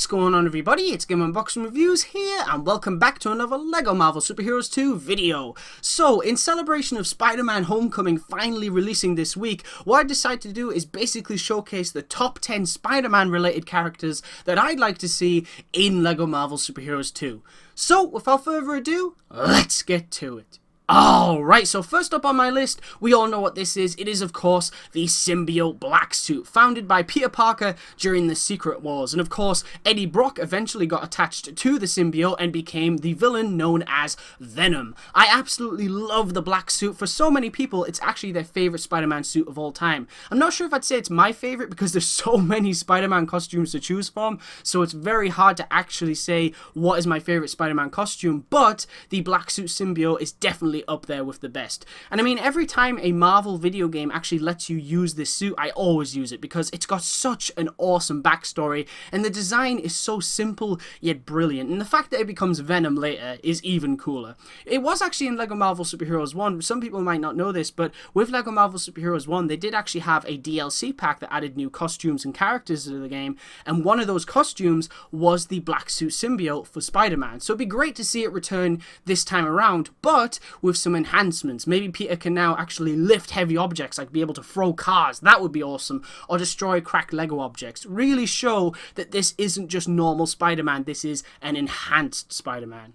What's going on, everybody? It's GameUnboxingReviews here, and welcome back to another LEGO Marvel Superheroes 2 video. So, in celebration of Spider-Man Homecoming finally releasing this week, what I decided to do is basically showcase the top 10 Spider-Man related characters that I'd like to see in LEGO Marvel Superheroes 2. So, without further ado, let's get to it. Alright, so first up on my list, we all know what this is. It is, of course, the Symbiote Black Suit, founded by Peter Parker during the Secret Wars. And of course, Eddie Brock eventually got attached to the symbiote and became the villain known as Venom. I absolutely love the black suit. For so many people, it's actually their favorite Spider-Man suit of all time. I'm not sure if I'd say it's my favorite because there's so many Spider-Man costumes to choose from, so it's very hard to actually say what is my favorite Spider-Man costume, but the black suit symbiote is definitely up there with the best. And I mean, every time a Marvel video game actually lets you use this suit, I always use it because it's got such an awesome backstory and the design is so simple yet brilliant, and the fact that it becomes Venom later is even cooler. It was actually in LEGO Marvel Superheroes 1, some people might not know this, but with LEGO Marvel Superheroes 1 they did actually have a DLC pack that added new costumes and characters to the game, and one of those costumes was the black suit symbiote for Spider-Man. So it'd be great to see it return this time around, but with some enhancements. Maybe Peter can now actually lift heavy objects, like be able to throw cars, that would be awesome, or destroy cracked Lego objects. Really show that this isn't just normal Spider-Man, this is an enhanced Spider-Man.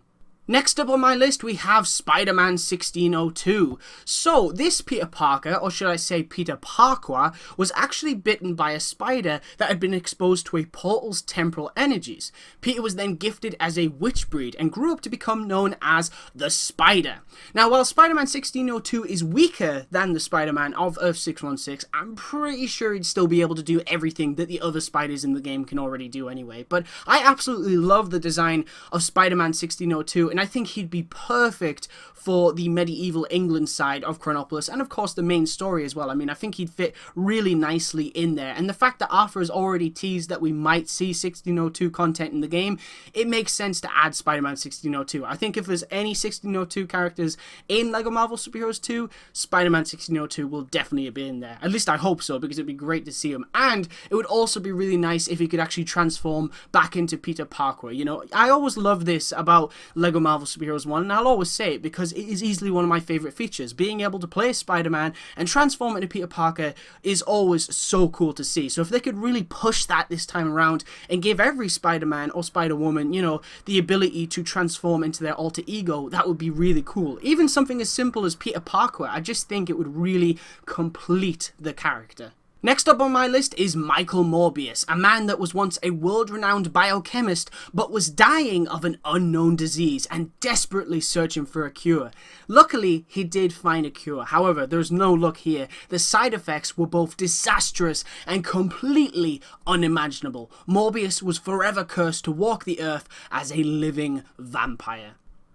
Next up on my list, we have Spider-Man 1602. So, this Peter Parker, or should I say Peter Parquagh, was actually bitten by a spider that had been exposed to a portal's temporal energies. Peter was then gifted as a witch breed and grew up to become known as the Spider. Now, while Spider-Man 1602 is weaker than the Spider-Man of Earth 616, I'm pretty sure he'd still be able to do everything that the other spiders in the game can already do anyway. But I absolutely love the design of Spider-Man 1602, and I think he'd be perfect for the medieval England side of Chronopolis, and of course the main story as well. I mean, I think he'd fit really nicely in there, and the fact that Arthur has already teased that we might see 1602 content in the game, it makes sense to add Spider-Man 1602. I think if there's any 1602 characters in LEGO Marvel Superheroes 2, Spider-Man 1602 will definitely be in there. At least I hope so, because it'd be great to see him, and it would also be really nice if he could actually transform back into Peter Parquagh. You know, I always love this about LEGO Marvel Superheroes 1, and I'll always say it because it is easily one of my favorite features. Being able to play Spider-Man and transform into Peter Parker is always so cool to see. So if they could really push that this time around and give every Spider-Man or Spider-Woman, you know, the ability to transform into their alter ego, that would be really cool. Even something as simple as Peter Parquagh, I just think it would really complete the character. Next up on my list is Michael Morbius, a man that was once a world-renowned biochemist but was dying of an unknown disease and desperately searching for a cure. Luckily, he did find a cure. However, there's no luck here. The side effects were both disastrous and completely unimaginable. Morbius was forever cursed to walk the earth as a living vampire.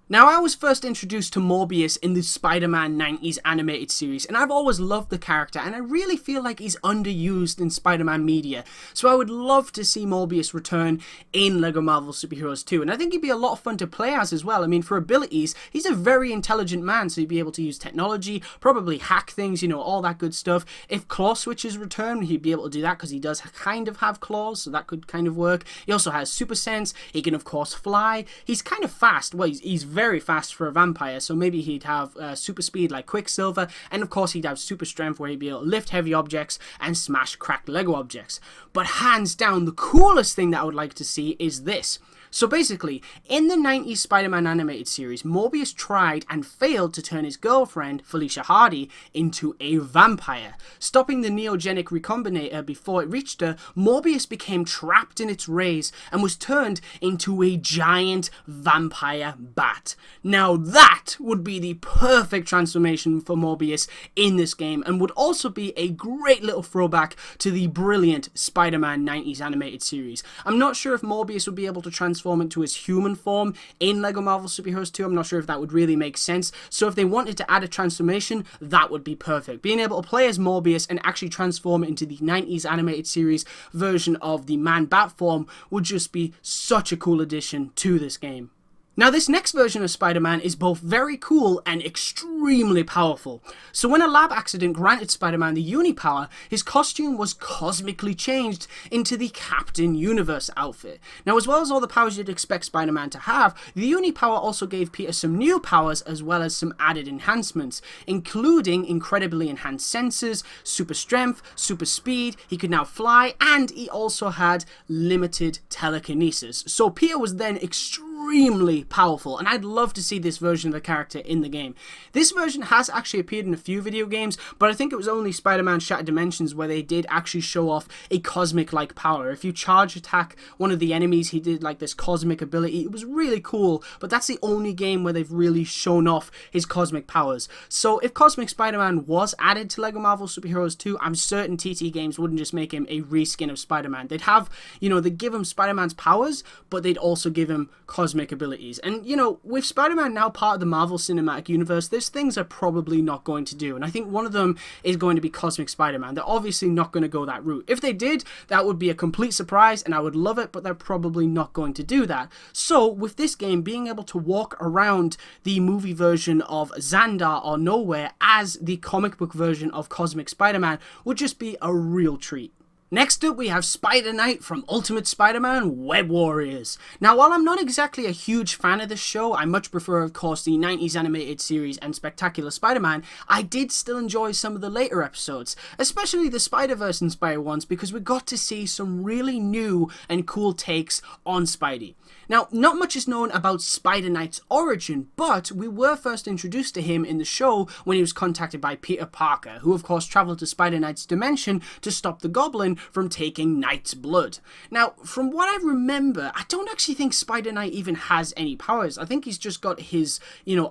Now, I was first introduced to Morbius in the Spider-Man 90s animated series, and I've always loved the character, and I really feel like he's underused in Spider-Man media, so I would love to see Morbius return in LEGO Marvel Superheroes 2, and I think he'd be a lot of fun to play as well. I mean, for abilities, he's a very intelligent man, so he'd be able to use technology, probably hack things, you know, all that good stuff. If claw switches return, he'd be able to do that, because he does kind of have claws, so that could kind of work. He also has super sense, he can of course fly, he's kind of fast, well, he's very fast for a vampire, so maybe he'd have super speed like Quicksilver, and of course he'd have super strength where he'd be able to lift heavy objects and smash cracked Lego objects. But hands down, the coolest thing that I would like to see is this. So basically, in the 90s Spider-Man animated series, Morbius tried and failed to turn his girlfriend, Felicia Hardy, into a vampire. Stopping the neogenic recombinator before it reached her, Morbius became trapped in its rays and was turned into a giant vampire bat. Now that would be the perfect transformation for Morbius in this game, and would also be a great little throwback to the brilliant Spider-Man 90s animated series. I'm not sure if Morbius would be able to transform into his human form in LEGO Marvel Superheroes 2. I'm not sure if that would really make sense. So if they wanted to add a transformation, that would be perfect. Being able to play as Morbius and actually transform into the 90s animated series version of the Man-Bat form would just be such a cool addition to this game. Now this next version of Spider-Man is both very cool and extremely powerful. So when a lab accident granted Spider-Man the Unipower, his costume was cosmically changed into the Captain Universe outfit. Now as well as all the powers you'd expect Spider-Man to have, the Unipower also gave Peter some new powers as well as some added enhancements, including incredibly enhanced sensors, super strength, super speed, he could now fly, and he also had limited telekinesis. So Peter was then extremely powerful, and I'd love to see this version of the character in the game. This version has actually appeared in a few video games, but I think it was only Spider-Man Shattered Dimensions where they did actually show off a cosmic-like power. If you charge attack one of the enemies, he did like this cosmic ability. It was really cool, but that's the only game where they've really shown off his cosmic powers. So if Cosmic Spider-Man was added to LEGO Marvel Super Heroes 2, I'm certain TT Games wouldn't just make him a reskin of Spider-Man. They'd have, they'd give him Spider-Man's powers, but they'd also give him cosmic abilities. And, with Spider-Man now part of the Marvel Cinematic Universe, there's things they're probably not going to do. And I think one of them is going to be Cosmic Spider-Man. They're obviously not going to go that route. If they did, that would be a complete surprise and I would love it, but they're probably not going to do that. So, with this game, being able to walk around the movie version of Xandar or Nowhere as the comic book version of Cosmic Spider-Man would just be a real treat. Next up, we have Spider-Knight from Ultimate Spider-Man Web Warriors. Now, while I'm not exactly a huge fan of this show, I much prefer, of course, the 90s animated series and Spectacular Spider-Man, I did still enjoy some of the later episodes, especially the Spider-Verse inspired ones, because we got to see some really new and cool takes on Spidey. Now, not much is known about Spider-Knight's origin, but we were first introduced to him in the show when he was contacted by Peter Parker, who of course travelled to Spider-Knight's dimension to stop the Goblin from taking Knight's blood. Now, from what I remember, I don't actually think Spider-Knight even has any powers. I think he's just got his,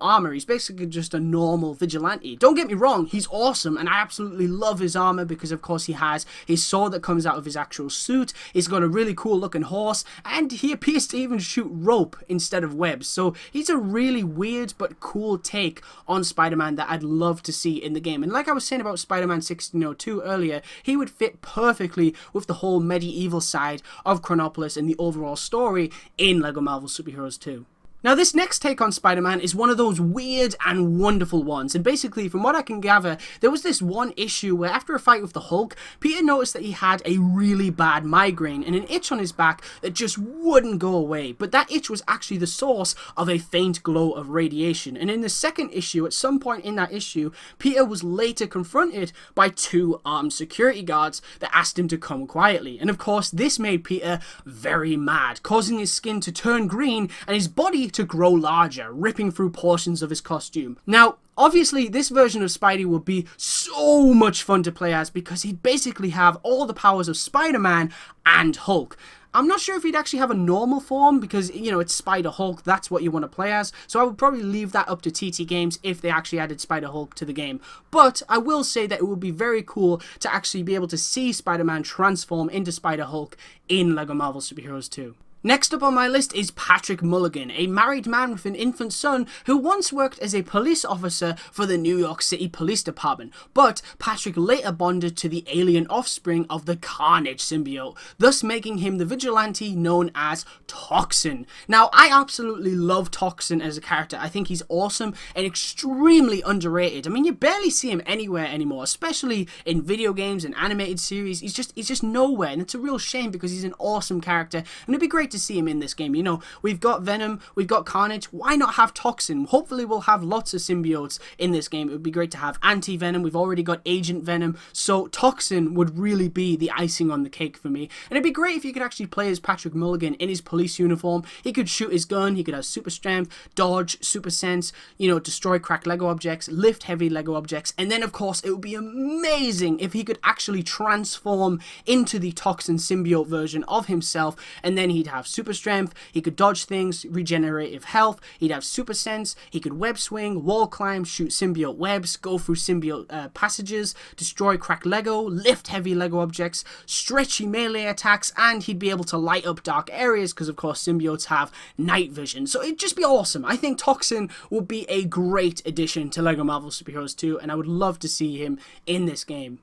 armor. He's basically just a normal vigilante. Don't get me wrong, he's awesome, and I absolutely love his armor because of course he has his sword that comes out of his actual suit, he's got a really cool looking horse, and he appears to even shoot rope instead of webs. So he's a really weird but cool take on Spider-Man that I'd love to see in the game. And like I was saying about Spider-Man 1602 earlier, he would fit perfectly with the whole medieval side of Chronopolis and the overall story in LEGO Marvel Super Heroes 2. Now this next take on Spider-Man is one of those weird and wonderful ones, and basically from what I can gather, there was this one issue where after a fight with the Hulk, Peter noticed that he had a really bad migraine and an itch on his back that just wouldn't go away, but that itch was actually the source of a faint glow of radiation. And in the second issue, at some point in that issue, Peter was later confronted by two armed security guards that asked him to come quietly, and of course this made Peter very mad, causing his skin to turn green and his body to grow larger, ripping through portions of his costume. Now, obviously, this version of Spidey would be so much fun to play as because he'd basically have all the powers of Spider-Man and Hulk. I'm not sure if he'd actually have a normal form because, it's Spider-Hulk, that's what you want to play as. So I would probably leave that up to TT Games if they actually added Spider-Hulk to the game. But I will say that it would be very cool to actually be able to see Spider-Man transform into Spider-Hulk in LEGO Marvel Super Heroes 2. Next up on my list is Patrick Mulligan, a married man with an infant son who once worked as a police officer for the New York City Police Department, but Patrick later bonded to the alien offspring of the Carnage symbiote, thus making him the vigilante known as Toxin. Now, I absolutely love Toxin as a character. I think he's awesome and extremely underrated. I mean, you barely see him anywhere anymore, especially in video games and animated series. He's just nowhere, and it's a real shame because he's an awesome character, and it'd be great to see him in this game. We've got Venom, we've got Carnage, why not have Toxin? Hopefully we'll have lots of symbiotes in this game. It would be great to have Anti-Venom, we've already got Agent Venom, so Toxin would really be the icing on the cake for me. And it'd be great if you could actually play as Patrick Mulligan in his police uniform. He could shoot his gun, he could have super strength, dodge, super sense, destroy crack Lego objects, lift heavy Lego objects, and then of course it would be amazing if he could actually transform into the Toxin symbiote version of himself, and then he'd have super strength, he could dodge things, regenerative health, he'd have super sense, he could web swing, wall climb, shoot symbiote webs, go through symbiote passages, destroy crack Lego, lift heavy Lego objects, stretchy melee attacks, and he'd be able to light up dark areas because of course symbiotes have night vision. So it'd just be awesome. I think Toxin would be a great addition to LEGO Marvel Super Heroes 2, and I would love to see him in this game.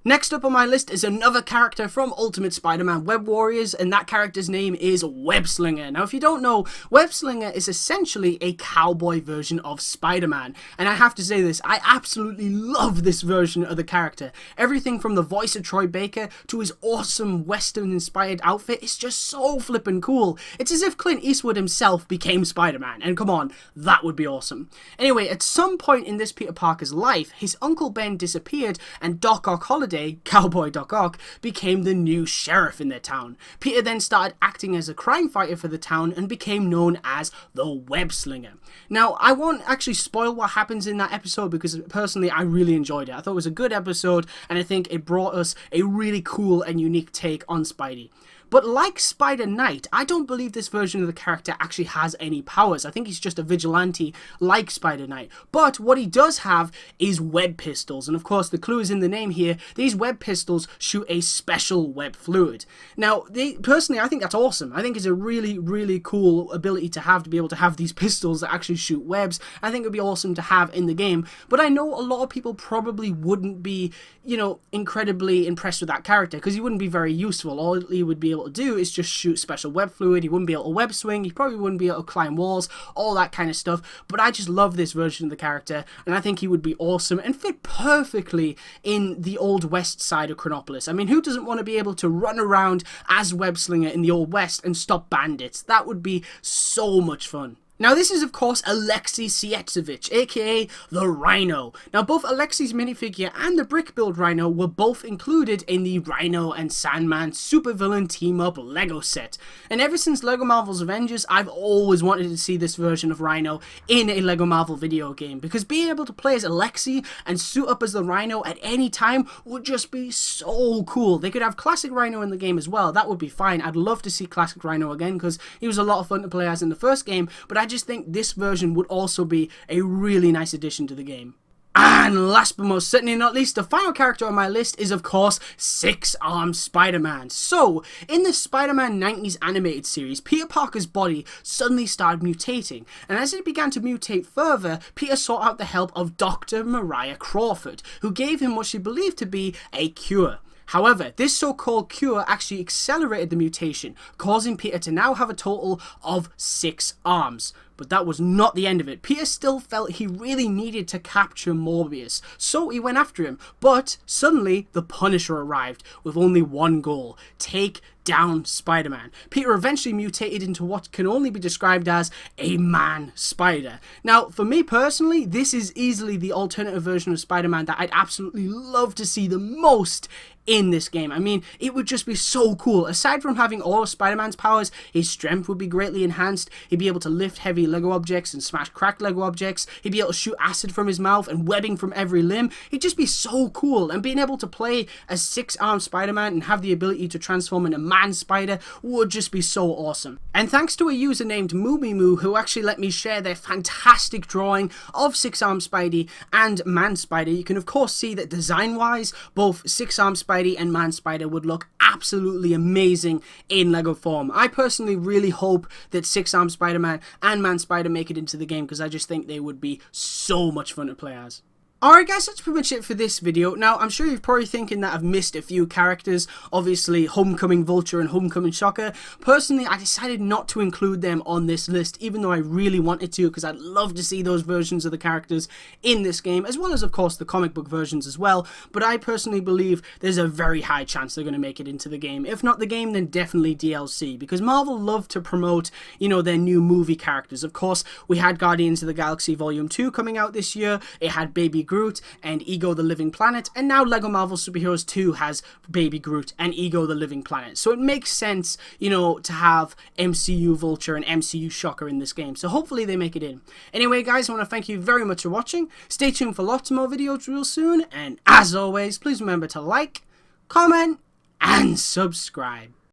Next up on my list is another character from Ultimate Spider-Man Web Warriors, and that character's name is Web-Slinger. Now, if you don't know, Web-Slinger is essentially a cowboy version of Spider-Man, and I have to say this, I absolutely love this version of the character. Everything from the voice of Troy Baker to his awesome Western-inspired outfit is just so flippin' cool. It's as if Clint Eastwood himself became Spider-Man, and come on, that would be awesome. Anyway, at some point in this Peter Parker's life, his Uncle Ben disappeared, and Doc Ock Holiday, Cowboy Doc Ock, became the new sheriff in their town. Peter then started acting as a crime fighter for the town and became known as the Web-Slinger. Now, I won't actually spoil what happens in that episode because personally I really enjoyed it. I thought it was a good episode and I think it brought us a really cool and unique take on Spidey. But like SpiderKnight, I don't believe this version of the character actually has any powers. I think he's just a vigilante like Spider-Knight. But what he does have is web pistols. And of course, the clue is in the name here. These web pistols shoot a special web fluid. Now, personally, I think that's awesome. I think it's a really, really cool ability to be able to have these pistols that actually shoot webs. I think it would be awesome to have in the game. But I know a lot of people probably wouldn't be, you know, incredibly impressed with that character because he wouldn't be very useful. All he would be able to do is just shoot special web fluid. He wouldn't be able to web swing, he probably wouldn't be able to climb walls, all that kind of stuff. But I just love this version of the character and I think he would be awesome and fit perfectly in the old west side of Chronopolis. I mean, who doesn't want to be able to run around as Web-Slinger in the old west and stop bandits? That would be so much fun. Now, this is, of course, Aleksei Sytsevich, aka the Rhino. Now, both Aleksei's minifigure and the brick-build Rhino were both included in the Rhino and Sandman supervillain team-up Lego set. And ever since Lego Marvel's Avengers, I've always wanted to see this version of Rhino in a Lego Marvel video game, because being able to play as Aleksei and suit up as the Rhino at any time would just be so cool. They could have classic Rhino in the game as well. That would be fine. I'd love to see classic Rhino again, because he was a lot of fun to play as in the first game, but I just think this version would also be a really nice addition to the game. And last but most certainly not least, the final character on my list is, of course, Six-Armed Spider-Man. So, in the Spider-Man 90s animated series, Peter Parker's body suddenly started mutating, and as it began to mutate further, Peter sought out the help of Dr. Mariah Crawford, who gave him what she believed to be a cure. However, this so-called cure actually accelerated the mutation, causing Peter to now have a total of 6 arms. But that was not the end of it. Peter still felt he really needed to capture Morbius, so he went after him. But suddenly, the Punisher arrived with only one goal: take down Spider-Man. Peter eventually mutated into what can only be described as a man-spider. Now, for me personally, this is easily the alternative version of Spider-Man that I'd absolutely love to see the most in this game. I mean, it would just be so cool. Aside from having all of Spider-Man's powers, his strength would be greatly enhanced. He'd be able to lift heavy Lego objects and smash cracked Lego objects. He'd be able to shoot acid from his mouth and webbing from every limb. He'd just be so cool. And being able to play as Six-Armed Spider-Man and have the ability to transform into Man-Spider would just be so awesome. And thanks to a user named Moomimoo who actually let me share their fantastic drawing of Six-Armed Spidey and Man-Spider, you can of course see that design-wise, both Six-Armed Spidey and Man-Spider would look absolutely amazing in Lego form. I personally really hope that Six-Armed Spider-Man and Man-Spider make it into the game, because I just think they would be so much fun to play as. Alright guys, that's pretty much it for this video. Now, I'm sure you're probably thinking that I've missed a few characters. Obviously, Homecoming Vulture and Homecoming Shocker. Personally, I decided not to include them on this list, even though I really wanted to, because I'd love to see those versions of the characters in this game, as well as, of course, the comic book versions as well. But I personally believe there's a very high chance they're going to make it into the game. If not the game, then definitely DLC, because Marvel love to promote, you know, their new movie characters. Of course, we had Guardians of the Galaxy Volume 2 coming out this year. It had Baby Groot and Ego the Living Planet, and now Lego Marvel Superheroes 2 has Baby Groot and Ego the Living Planet. So it makes sense, you know, to have MCU Vulture and MCU Shocker in this game. So hopefully they make it in. Anyway guys, I want to thank you very much for watching. Stay tuned for lots more videos real soon, and as always, please remember to like, comment, and subscribe.